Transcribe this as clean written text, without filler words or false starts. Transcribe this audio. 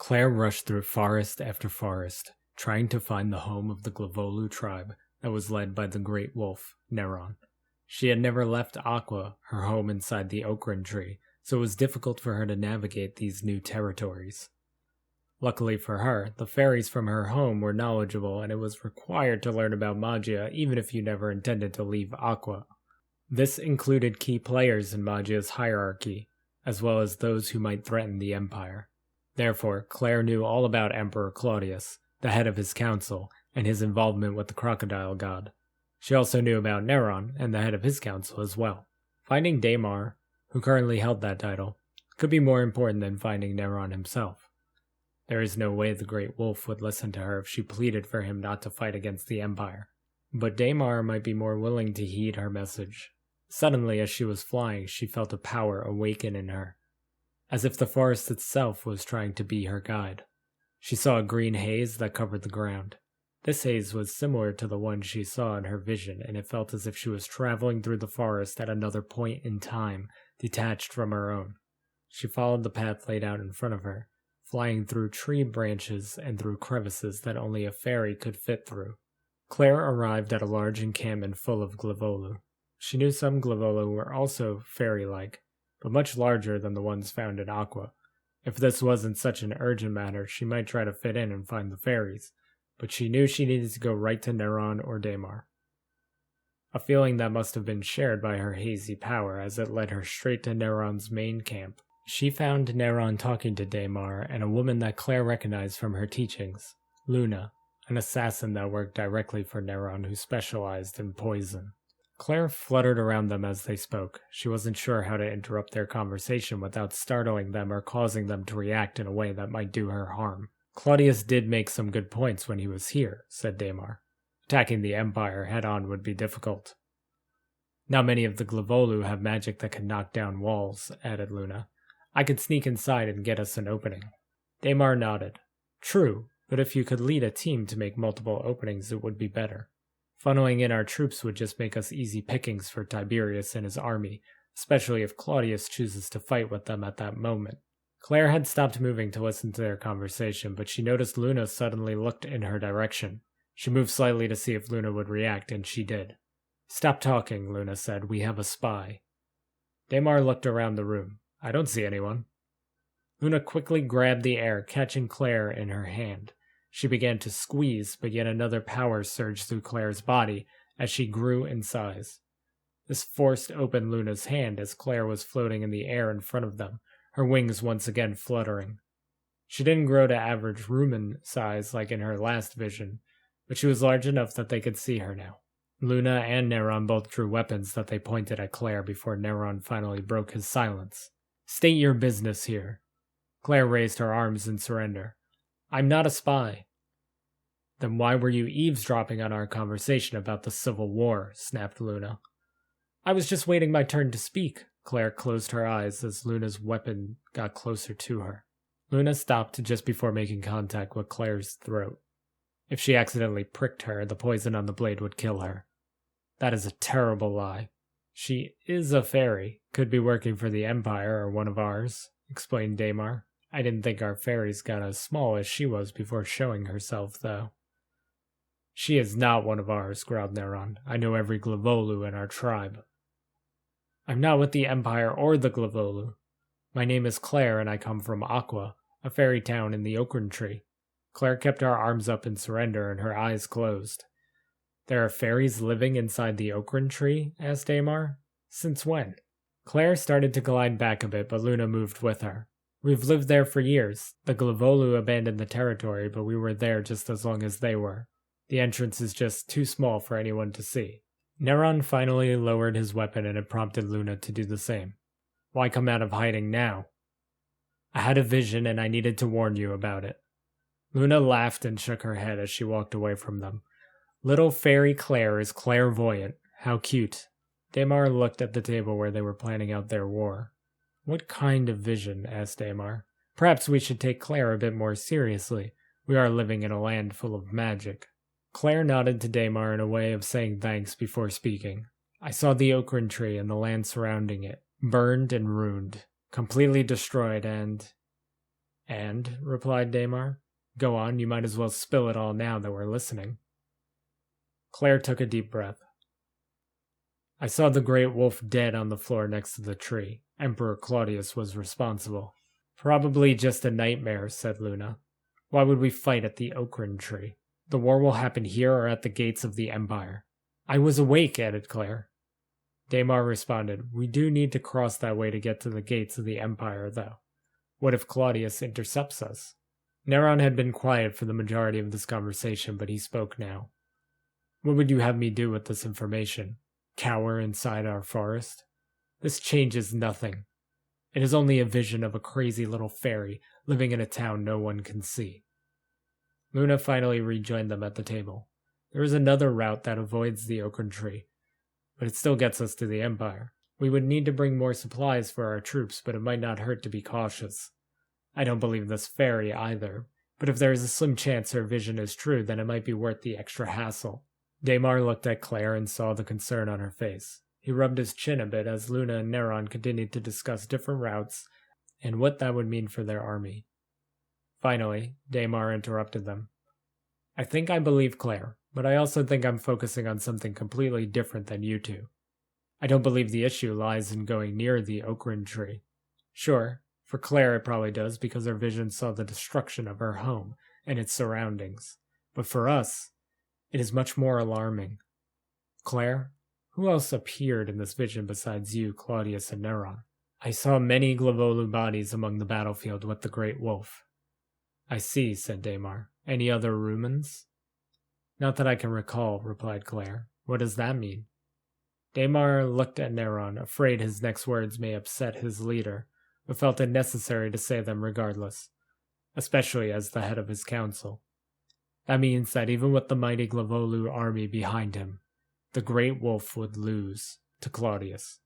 Claire rushed through forest after forest, trying to find the home of the Glavolu tribe that was led by the great wolf, Neron. She had never left Aqua, her home inside the okran tree, so it was difficult for her to navigate these new territories. Luckily for her, the fairies from her home were knowledgeable and it was required to learn about magia even if you never intended to leave Aqua. This included key players in magia's hierarchy, as well as those who might threaten the Empire. Therefore, Claire knew all about Emperor Claudius, the head of his council, and his involvement with the crocodile god. She also knew about Neron and the head of his council as well. Finding Daimar, who currently held that title, could be more important than finding Neron himself. There is no way the Great Wolf would listen to her if she pleaded for him not to fight against the Empire. But Daimar might be more willing to heed her message. Suddenly, as she was flying, she felt a power awaken in her, as if the forest itself was trying to be her guide. She saw a green haze that covered the ground. This haze was similar to the one she saw in her vision, and it felt as if she was traveling through the forest at another point in time, detached from her own. She followed the path laid out in front of her, flying through tree branches and through crevices that only a fairy could fit through. Claire arrived at a large encampment full of Glavolu. She knew some Glavolu were also fairy-like, but much larger than the ones found in Aqua. If this wasn't such an urgent matter, she might try to fit in and find the fairies, but she knew she needed to go right to Neron or Daimar. A feeling that must have been shared by her hazy power as it led her straight to Neron's main camp. She found Neron talking to Daimar and a woman that Claire recognized from her teachings, Luna, an assassin that worked directly for Neron who specialized in poison. Claire fluttered around them as they spoke. She wasn't sure how to interrupt their conversation without startling them or causing them to react in a way that might do her harm. Claudius did make some good points when he was here, said Daimar. Attacking the Empire head-on would be difficult. Not many of the Glavolu have magic that can knock down walls, added Luna. I could sneak inside and get us an opening. Daimar nodded. True, but if you could lead a team to make multiple openings, it would be better. Funneling in our troops would just make us easy pickings for Tiberius and his army, especially if Claudius chooses to fight with them at that moment. Claire had stopped moving to listen to their conversation, but she noticed Luna suddenly looked in her direction. She moved slightly to see if Luna would react, and she did. Stop talking, Luna said. We have a spy. Daimar looked around the room. I don't see anyone. Luna quickly grabbed the air, catching Claire in her hand. She began to squeeze, but yet another power surged through Claire's body as she grew in size. This forced open Luna's hand as Claire was floating in the air in front of them, her wings once again fluttering. She didn't grow to average Ruma size like in her last vision, but she was large enough that they could see her now. Luna and Neron both drew weapons that they pointed at Claire before Neron finally broke his silence. State your business here. Claire raised her arms in surrender. I'm not a spy. Then why were you eavesdropping on our conversation about the Civil War? Snapped Luna. I was just waiting my turn to speak. Claire closed her eyes as Luna's weapon got closer to her. Luna stopped just before making contact with Claire's throat. If she accidentally pricked her, the poison on the blade would kill her. That is a terrible lie. She is a fairy, could be working for the Empire or one of ours, explained Daimar. I didn't think our fairies got as small as she was before showing herself, though. She is not one of ours, growled Neron. I know every Glavolu in our tribe. I'm not with the Empire or the Glavolu. My name is Claire and I come from Aqua, a fairy town in the okran tree. Claire kept her arms up in surrender and her eyes closed. There are fairies living inside the okran tree? Asked Daimar. Since when? Claire started to glide back a bit, but Luna moved with her. We've lived there for years. The Glavolu abandoned the territory, but we were there just as long as they were. The entrance is just too small for anyone to see. Neron finally lowered his weapon and it prompted Luna to do the same. Why come out of hiding now? I had a vision and I needed to warn you about it. Luna laughed and shook her head as she walked away from them. Little fairy Claire is clairvoyant. How cute. Daimar looked at the table where they were planning out their war. What kind of vision? Asked Daimar. Perhaps we should take Claire a bit more seriously. We are living in a land full of magic. Claire nodded to Daimar in a way of saying thanks before speaking. I saw the okran tree and the land surrounding it, burned and ruined, completely destroyed, and And, replied Daymar, go on, you might as well spill it all now that we're listening. Claire took a deep breath. I saw the great wolf dead on the floor next to the tree. Emperor Claudius was responsible. Probably just a nightmare, said Luna. Why would we fight at the Okran tree? The war will happen here or at the gates of the Empire. I was awake, added Claire. Daymar responded, we do need to cross that way to get to the gates of the Empire, though. What if Claudius intercepts us? Neron had been quiet for the majority of this conversation, but he spoke now. What would you have me do with this information? Cower inside our forest? This changes nothing. It is only a vision of a crazy little fairy living in a town no one can see. Luna finally rejoined them at the table. There is another route that avoids the Okran tree, but it still gets us to the Empire. We would need to bring more supplies for our troops, but it might not hurt to be cautious. I don't believe this fairy either, but if there is a slim chance her vision is true, then it might be worth the extra hassle. Daymar looked at Claire and saw the concern on her face. He rubbed his chin a bit as Luna and Neron continued to discuss different routes and what that would mean for their army. Finally, Daymar interrupted them. I think I believe Claire, but I also think I'm focusing on something completely different than you two. I don't believe the issue lies in going near the Okran tree. Sure, for Claire it probably does because her vision saw the destruction of her home and its surroundings. But for us, it is much more alarming. Claire, who else appeared in this vision besides you, Claudius, and Neron? I saw many Glavolu bodies among the battlefield with the Great Wolf. I see, said Daymar. Any other Rumans? Not that I can recall, replied Claire. What does that mean? Daymar looked at Neron, afraid his next words may upset his leader, but felt it necessary to say them regardless, especially as the head of his council. That means that even with the mighty Glavolu army behind him, the Great Wolf would lose to Claudius.